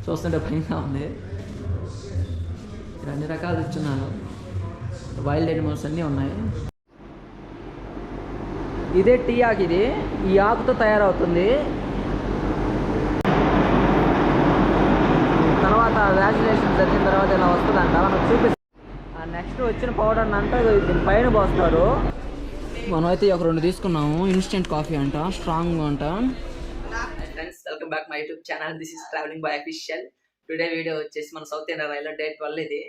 చూస్తుంటే భయంగా ఉంది. అన్ని రకాలు ఇచ్చున్నారు, వైల్డ్ ఎనిమల్స్ అన్నీ ఉన్నాయి. ఇదే టీ ఆకు, ఇది ఈ ఆకుతో తయారవుతుంది. తర్వాత వ్యాక్సినేషన్ జరిగిన తర్వాత ఇలా వస్తుందంట, మనకు చూపిస్తుంది. నెక్స్ట్ వచ్చిన పౌడర్ అంతా దీని పైన పోస్తారు. మనమైతే ఒక 2 తీసుకున్నాము. ఇన్స్టెంట్ కాఫీ అంట, స్ట్రాంగ్ అంట. Friends, welcome back my YouTube channel. This is travelling by official. Today video వచ్చేసి మన సౌత్ ఇండియా రైల్లో డే 12 ఇది.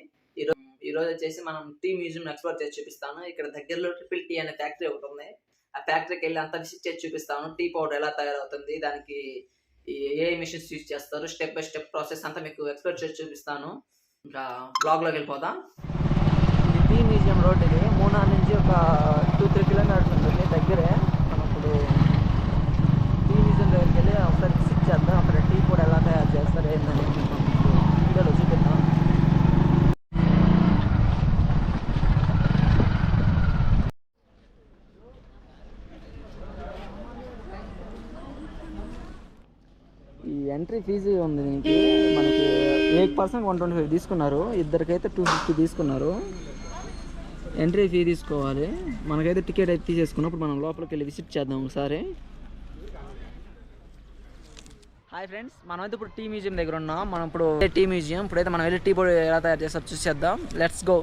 ఈరోజు వచ్చేసి మనం టీ మ్యూజియం ఎక్స్ప్లోర్ చేసి చూపిస్తాను. ఇక్కడ దగ్గరలో ట్రిపుల్ టీ అనే ఫ్యాక్టరీ ఒకటి ఉంది. ఆ ఫ్యాక్టరీకి వెళ్ళి అంతా విజిట్ చేసి చూపిస్తాను. టీ పౌడర్ ఎలా తయారవుతుంది, దానికి ఏ మిషన్స్ యూజ్ చేస్తారు, స్టెప్ బై స్టెప్ ప్రాసెస్ అంతా మీకు ఎక్స్ప్లోర్ చేసి చూపిస్తాను. ఇంకా బ్లాగ్లోకి వెళ్ళిపోదాం. ఇది టీ మ్యూజియం రోడ్. ఇది మూనార్ నుంచి ఒక 2-3 కిలోమీటర్స్ ఉంటుంది, దగ్గరే. మనం ఇప్పుడు టీ మ్యూజియం దగ్గరికి వెళ్ళి ఒకసారి విజిట్ చేద్దాం. అక్కడ టీ కూడా ఎలా తయారు చేస్తారు ఏంటని వీడియోలో చూపిద్దాం. ఈ ఎంట్రీ ఫీజు ఉంది దీనికి. మనకి 1 125 తీసుకున్నారు, ఇద్దరికైతే 250 తీసుకున్నారు. ఎంట్రీ ఫీ తీసుకోవాలి. మనకైతే టికెట్ అయితే తీసేసుకున్నప్పుడు మనం లోపలికి వెళ్ళి విజిట్ చేద్దాం ఒకసారి. హాయ్ ఫ్రెండ్స్, మనమైతే ఇప్పుడు టీ మ్యూజియం దగ్గర ఉన్నాం. మనం ఇప్పుడు టీ మ్యూజియం, ఇప్పుడైతే మనం వెళ్ళి టీ పొడి ఎలా తయారు చేస్తారో చూసేద్దాం. Let's go.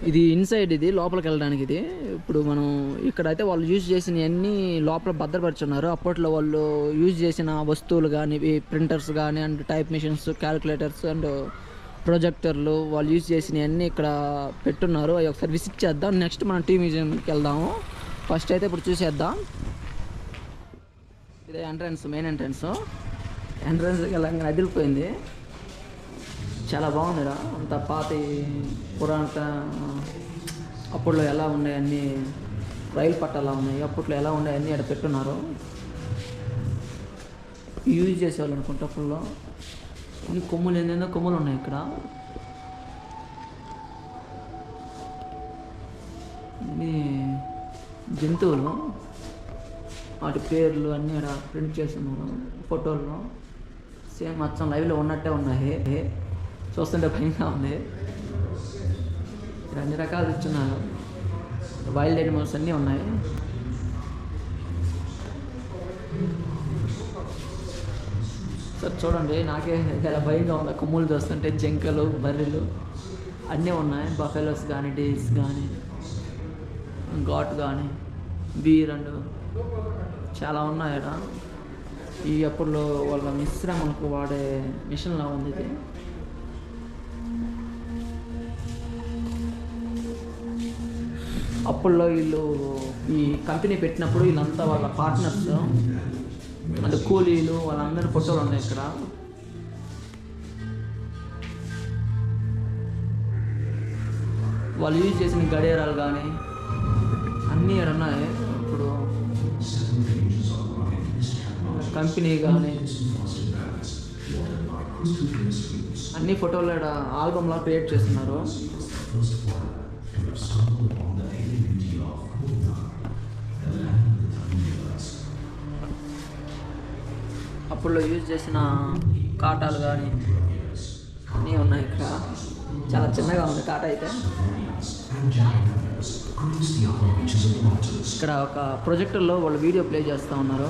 ఇది ఇన్సైడ్, ఇది లోపలికి వెళ్ళడానికి. ఇది ఇప్పుడు మనం ఇక్కడైతే వాళ్ళు యూజ్ చేసిన అన్నీ లోపల భద్రపరుచున్నారు. అప్పట్లో వాళ్ళు యూజ్ చేసిన వస్తువులు కానీ, ప్రింటర్స్ కానీ, and type machines, calculators and ప్రొజెక్టర్లు వాళ్ళు యూజ్ చేసినవి అన్నీ ఇక్కడ పెట్టున్నారు. అవి ఒకసారి విజిట్ చేద్దాం. నెక్స్ట్ మనం టీ మ్యూజియంకి వెళ్దాము. ఫస్ట్ అయితే ఇప్పుడు చూసేద్దాం. ఇదే ఎంట్రన్స్, మెయిన్ ఎంట్రన్స్. ఎంట్రన్స్కి వెళ్ళంగానే అదిరిపోయింది, చాలా బాగుంది. అంత పాత పురాణ, అప్పట్లో ఎలా ఉన్నాయి అన్నీ, రైలు పట్టాలా ఉన్నాయి, అప్పట్లో ఎలా ఉన్నాయి అన్నీ ఇక్కడ పెట్టున్నారు. యూజ్ చేసేవాళ్ళు అనుకుంటా అప్పట్లో. ఈ కొమ్ములు ఏంటో కొమ్ములు ఉన్నాయి ఇక్కడ. ఇవి జంతువులు, వాటి పేర్లు అన్నీ ఇక్కడ ప్రింట్ చేస్తున్నారు ఫోటోల్లో. సేమ్ అచ్చం లైవ్లో ఉన్నట్టే ఉన్నాయి. చూస్తుంటే భయంగా ఉంది. అన్ని రకాలు ఇచ్చున్నారు, వైల్డ్ ఎనిమల్స్ అన్నీ ఉన్నాయి. సార్ చూడండి, నాకే చాలా భయంగా ఉంది. కొమ్ములు చూస్తుంటే జింకలు, బర్రెలు అన్నీ ఉన్నాయి. బఫెలోస్ కానీ, డీల్స్ కానీ, గాట్ కానీ, బీర్ అండ్ చాలా ఉన్నాయి ఇక్కడ. ఈ అప్పుడులో వాళ్ళ మిశ్రమకు వాడే మిషన్లా ఉంది ఇది. అప్పుల్లో వీళ్ళు ఈ కంపెనీ పెట్టినప్పుడు వీళ్ళంతా వాళ్ళ పార్ట్నర్స్ అంటే కూలీలు, వాళ్ళందరి ఫోటోలు ఉన్నాయి ఇక్కడ. వాళ్ళు యూజ్ చేసిన గడియారాలు కానీ అన్నీ ఇక్కడ ఉన్నాయి. ఇప్పుడు కంపెనీ కానీ అన్ని ఫోటోలు ఇక్కడ ఆల్బమ్లా క్రియేట్ చేస్తున్నారు. అప్పుల్లో యూజ్ చేసిన కాటాలు కానీ అన్నీ ఉన్నాయి ఇక్కడ. చాలా చిన్నగా ఉంది కాట అయితే. ఇక్కడ ఒక ప్రొజెక్టర్లో వాళ్ళు వీడియో ప్లే చేస్తూ ఉన్నారు.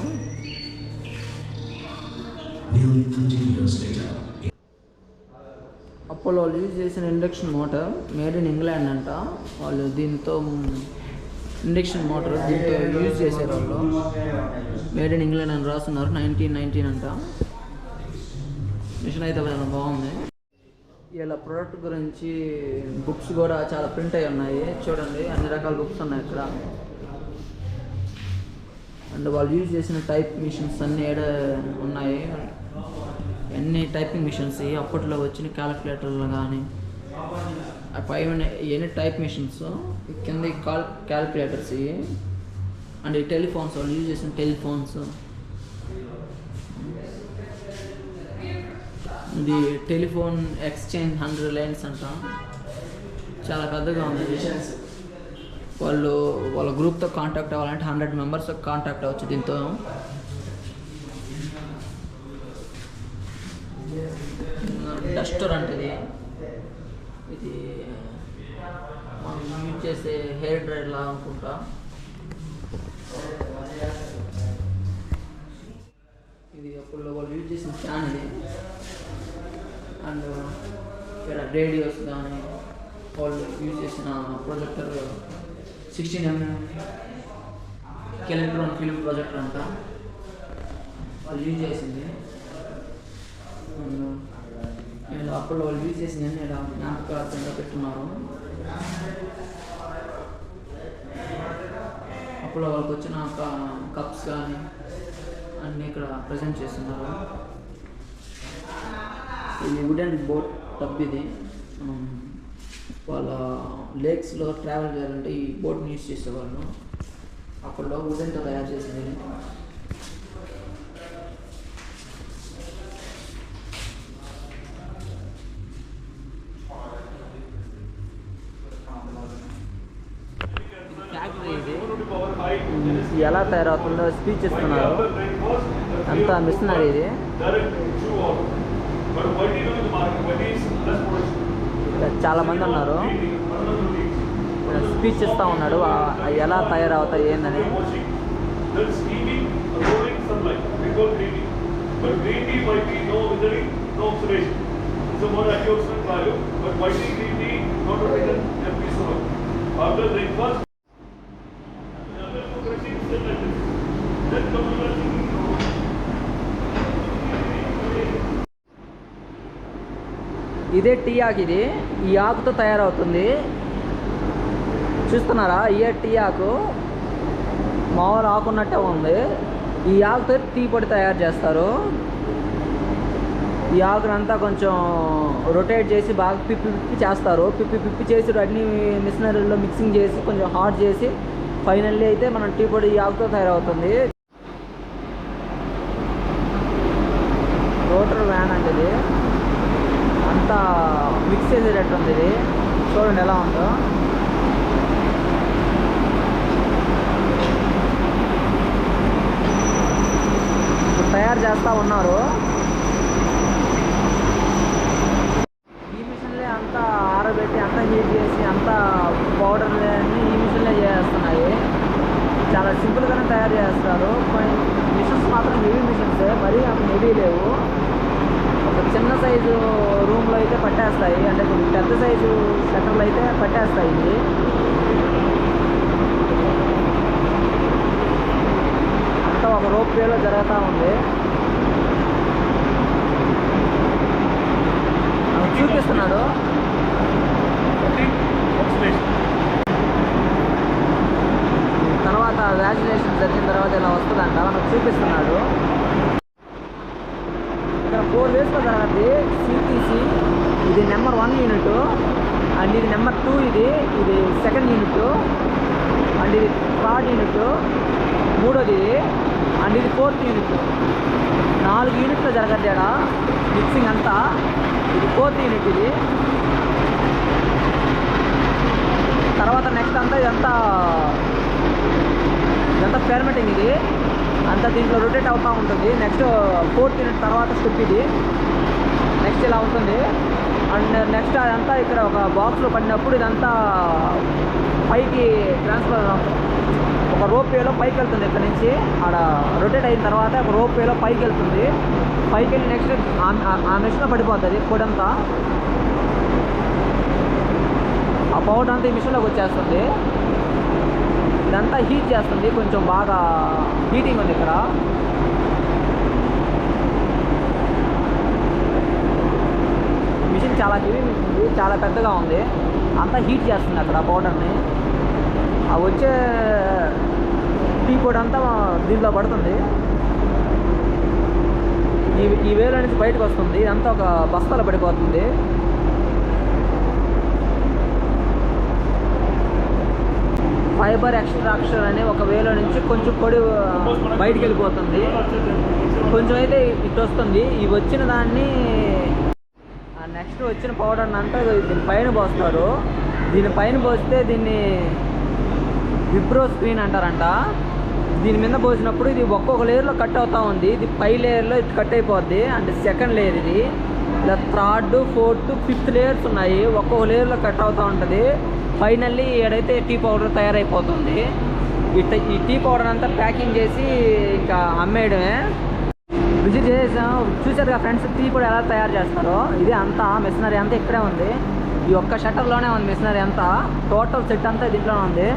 అప్పుడు వాళ్ళు యూజ్ చేసిన induction motor made in England అంట. వాళ్ళు దీంతో ఇండక్షన్ మోటార్ దీంతో యూజ్ చేశారు. వాళ్ళు మేడ్ ఇన్ ఇంగ్లాండ్ అని రాస్తున్నారు. 1919 అంట. మిషన్ అయితే చాలా బాగుంది. ఇలా ప్రోడక్ట్ గురించి బుక్స్ కూడా చాలా ప్రింట్ అయి ఉన్నాయి. చూడండి, అన్ని రకాల బుక్స్ ఉన్నాయి ఇక్కడ. అండ్ వాళ్ళు యూజ్ చేసిన టైప్ మిషన్స్ అన్నీ ఏడ ఉన్నాయి. అన్ని టైపింగ్ మిషన్స్, అప్పట్లో వచ్చిన క్యాలిక్యులేటర్లు కానీ, పైన ఎన్ని టైప్ మిషన్స్, కింద క్యాలిక్యులేటర్స్ ఇవి. అండ్ ఈ టెలిఫోన్స్, వాళ్ళు యూజ్ చేసిన టెలిఫోన్స్. ఇది టెలిఫోన్ ఎక్స్చేంజ్ 100 లైన్స్ అంట. చాలా పెద్దగా ఉంది. వాళ్ళ గ్రూప్తో కాంటాక్ట్ అవ్వాలంటే 100 మెంబర్స్ కాంటాక్ట్ అవ్వచ్చు దీంతో. డస్టర్ అంటే ఇది మనం యూజ్ చేసే హెయిర్ డ్రైయర్ లా అనుకుంటా. ఇది అప్పుడు వాళ్ళు యూజ్ చేసిన ఫ్యాన్ ఇది. అండ్ ఇక్కడ రేడియోస్ కానీ వాళ్ళు యూజ్ చేసిన ప్రొజెక్టర్ 16mm కెలెక్ట్రాన్ ఫిల్మ్ ప్రొజెక్టర్ అంట వాళ్ళు యూజ్ చేసింది. నేను అప్పుడు వాళ్ళు యూజ్ చేసింది అని ఇలా జ్ఞాపకార్థంగా పెట్టున్నారు. అప్పుడు వాళ్ళకి వచ్చిన కప్స్ కానీ అన్నీ ఇక్కడ ప్రజెంట్ చేస్తున్నారు. ఇది వుడెన్ బోట్ టబ్ ఇది. వాళ్ళ లేక్స్లో ట్రావెల్ చేయాలంటే ఈ బోట్ని యూజ్ చేసేవాళ్ళు. అప్పట్లో వుడెన్తో తయారు చేసింది. ఫ్యాక్టరీ ఇది ఎలా తయారవుతుందో స్పీచ్ ఇస్తున్నారు. అంతా మిషనరీ ఇది. చాలా మంది ఉన్నారు. స్పీచ్ ఇస్తూ ఉన్నాడు ఎలా తయారవుతాయి ఏందని. ఇదే టీ ఆకు. ఇది ఈ ఆకుతో తయారవుతుంది. చూస్తున్నారా? ఇదే టీ ఆకు. మామూలు ఆకున్నట్టే ఉంది. ఈ ఆకుతో టీ పొడి తయారు చేస్తారు. ఈ ఆకునంతా కొంచెం రొటేట్ చేసి బాగా పిప్పి చేస్తారు. పిప్పి చేసి అన్ని మిషనరీలో మిక్సింగ్ చేసి కొంచెం హాట్ చేసి ఫైనల్లీ అయితే మనం టీ పొడి ఈ ఆకుతో తయారవుతుంది. రోటర్ వ్యాన్ అంటే ఇది అంతా మిక్స్ చేసేటట్టు ఉంది. ఇది చూడండి ఎలా ఉందో. తయారు చేస్తూ ఉన్నారు. ఈ మిషన్లే అంతా ఆరబెట్టి అంతా హీట్ చేసి అంతా పౌడర్లు అన్నీ ఈ మిషన్లే చేస్తున్నాయి. చాలా సింపుల్గానే తయారు చేస్తారు. కొన్ని మిషన్స్ మాత్రం హెవీ మిషన్సే, మరీ అంత హెవీ లేవు. ఒక చిన్న సైజు రూమ్లో అయితే పట్టేస్తాయి, అంటే పెద్ద సైజు షట్టర్లు అయితే పట్టేస్తాయి. ఇది అంతా ఒక రోప్ వేలో జరుగుతూ ఉంది. చూపిస్తున్నాడు. తర్వాత వ్యాక్సినేషన్ జరిగిన తర్వాత ఇలా వస్తుందంట మనకు చూపిస్తున్నాడు. ఇక్కడ 4 వేస్లో జరగద్ది. సిటీసీ ఇది నెంబర్ 1 యూనిట్, అండ్ ఇది నెంబర్ 2, ఇది సెకండ్ యూనిట్, అండ్ ఇది 3rd యూనిట్, మూడోది ఇది, అండ్ ఇది 4th యూనిట్. 4 యూనిట్లో జరగద్ది ఆడ మిక్సింగ్ అంతా. ఇది 4th యూనిట్. ఇది తర్వాత నెక్స్ట్ అంతా ఇదంతా ఫెర్మెంటింగ్. ఇది అంతా దీంట్లో రొటేట్ అవుతూ ఉంటుంది. నెక్స్ట్ 4th యూనిట్ తర్వాత స్టెప్ ఇది. నెక్స్ట్ ఇలా ఉంటుంది. అండ్ నెక్స్ట్ అదంతా ఇక్కడ ఒక బాక్స్లో పడినప్పుడు ఇదంతా పైకి ట్రాన్స్ఫర్ ఒక రోప్ వేలో పైకి వెళ్తుంది. ఇక్కడ నుంచి ఆడ రొటేట్ అయిన తర్వాత ఒక రోప్ వేలో పైకి వెళ్తుంది. పైకి వెళ్ళి నెక్స్ట్ ఆ మిషన్లో పడిపోతుంది పొడంతా. ఆ పౌడర్ అంతా ఈ మిషన్లోకి వచ్చేస్తుంది. ఇదంతా హీట్ చేస్తుంది. కొంచెం బాగా హీటింగ్ ఉంది ఇక్కడ. మిషన్ చాలా హెవీ మిషన్, చాలా పెద్దగా ఉంది. అంతా హీట్ చేస్తుంది అక్కడ పౌడర్ని. ఆ వచ్చే టీ పొడి అంతా దీంట్లో పడుతుంది. ఈ వేల నుంచి బయటకు వస్తుంది. ఇదంతా ఒక బస్తాలో పడిపోతుంది. ఫైబర్ ఎక్స్ట్రాక్షన్ అని ఒక వేలో నుంచి కొంచెం పొడి బయటికి వెళ్ళిపోతుంది. కొంచెం అయితే ఇటు వస్తుంది. ఈ వచ్చిన దాన్ని నెక్స్ట్ వచ్చిన పౌడర్ని అంతా దీని పైన పోస్తారు. దీనిపైన పోస్తే దీన్ని విప్రో స్క్రీన్ అంటారంట. దీని మీద పోసినప్పుడు ఇది ఒక్కొక్క లేయర్లో కట్ అవుతూ ఉంది. ఇది పై లేయర్లో ఇది కట్ అయిపోద్ది, అంటే సెకండ్ లేయర్ ఇది. ఇలా థర్డ్, ఫోర్త్, ఫిఫ్త్ లేయర్స్ ఉన్నాయి. ఒక్కొక్క లేయర్లో కట్ అవుతూ ఉంటుంది. ఫైనల్లీ ఏదైతే టీ పౌడర్ తయారైపోతుంది. ఈ టీ పౌడర్ అంతా ప్యాకింగ్ చేసి ఇంకా అమ్మేయడమే. విజిట్ చేసాం, చూసారుగా ఫ్రెండ్స్ టీ పొడి ఎలా తయారు చేస్తారో. ఇది అంతా మిషనరీ అంతా ఇక్కడే ఉంది. ఈ ఒక్క షట్టర్లోనే ఉంది మిషనరీ అంతా. టోటల్ సెట్ అంతా దీంట్లోనే ఉంది.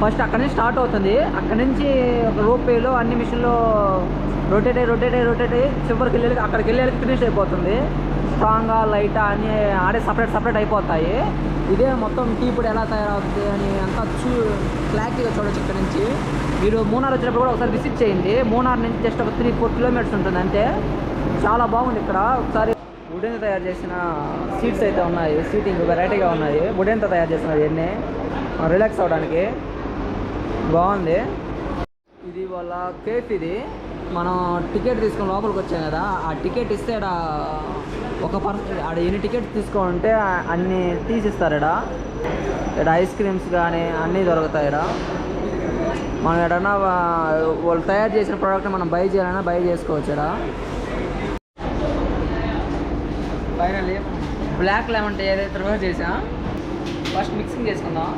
ఫస్ట్ అక్కడి నుంచి స్టార్ట్ అవుతుంది. అక్కడి నుంచి ఒక రోపేలో అన్ని మిషన్లో రొటేట్ అయ్యి చివరికి వెళ్ళి అక్కడికి వెళ్ళి ఫినిష్ అయిపోతుంది. స్ట్రాంగ్గా లైటా అన్నీ ఆడే సపరేట్ అయిపోతాయి. ఇదే మొత్తం టీ పొడి ఎలా తయారవుతుంది అని అంతా క్లారిటీగా చూడొచ్చు. ఇక్కడ నుంచి మీరు మూనార్ వచ్చినప్పుడు కూడా ఒకసారి విజిట్ చేయండి. మూనార్ నుంచి జస్ట్ ఒక 3-4 కిలోమీటర్స్ ఉంటుంది అంతే. చాలా బాగుంది ఇక్కడ. ఒకసారి వుడెన్తో తయారు చేసిన సీట్స్ అయితే ఉన్నాయి. సీటింగ్ వెరైటీగా ఉన్నాయి. వుడెన్తో తయారు చేసినవి ఇవన్నీ రిలాక్స్ అవ్వడానికి బాగుంది. ఇది వాళ్ళ కేఫ్. ఇది మనం టికెట్ తీసుకొని లోపలికి వచ్చాం కదా, ఆ టికెట్ ఇస్తే ఆడ ఎన్ని టికెట్స్ తీసుకోవాలంటే అన్ని తీసిస్తారు. ఇక్కడ ఐస్ క్రీమ్స్ కానీ అన్నీ దొరుకుతాయి. మనం ఎడన్నా వాళ్ళు తయారు చేసిన ప్రోడక్ట్ మనం బై చేయాలన్నా బై చేసుకోవచ్చు. ఫైనల్లీ బ్లాక్ లెమన్ టీ ఏదైతే ప్రిఫర్ చేసా ఫస్ట్ మిక్సింగ్ చేసుకుందాం.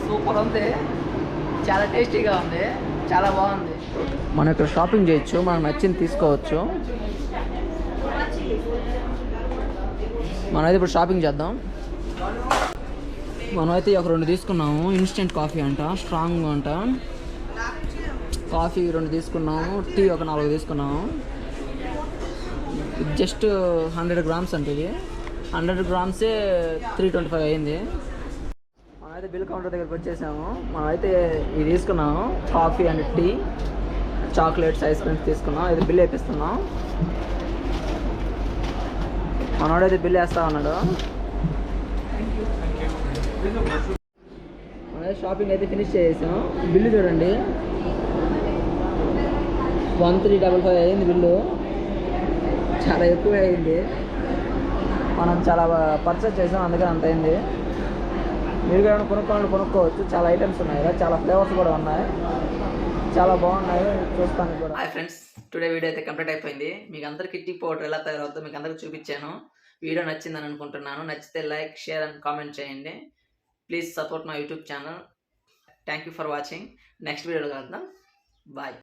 సూపర్ ఉంది, చాలా టేస్టీగా ఉంది, చాలా బాగుంది. మనం ఇక్కడ షాపింగ్ చేయొచ్చు, మనకు నచ్చింది తీసుకోవచ్చు. మనమైతే ఇప్పుడు షాపింగ్ చేద్దాం. మనమైతే ఒక 2 తీసుకున్నాము. ఇన్స్టెంట్ కాఫీ అంట, స్ట్రాంగ్ అంట. కాఫీ 2 తీసుకున్నాము, టీ ఒక 4 తీసుకున్నాము. జస్ట్ 100 గ్రామ్స్ అంటే ఇది 100 గ్రామ్సే 325 అయింది. మనమైతే బిల్ కౌంటర్ దగ్గరికి వచ్చేసాము. మనమైతే ఇది తీసుకున్నాము, coffee and tea, chocolates, ice creams తీసుకున్నాం. ఇది బిల్ వేపిస్తున్నాం. మనోడైతే బిల్ వేస్తా ఉన్నాడు. మనమైతే షాపింగ్ అయితే ఫినిష్ చేసాం. బిల్లు చూడండి, 1355 అయింది బిల్లు. చాలా ఎక్కువ అయింది. మనం చాలా పర్చేస్ చేసాం, అందుకని అంత అయింది. మీరు కూడా కొనుక్కోవచ్చు. చాలా ఐటమ్స్ ఉన్నాయి కదా, చాలా ఫ్లేవర్స్ కూడా ఉన్నాయి, చాలా బాగున్నాయి. చూస్తాను కూడా. హాయ్ ఫ్రెండ్స్, టుడే వీడియో అయితే కంప్లీట్ అయిపోయింది. మీకు అందరికీ టీ పౌడర్ ఎలా తయారవుతుందో మీకు అందరికీ చూపించాను. వీడియో నచ్చిందని అనుకుంటున్నాను. నచ్చితే లైక్, షేర్ అండ్ కామెంట్ చేయండి. Please support my YouTube channel. Thank you for watching. Next వీడియోలో కలుద్దాం. బాయ్.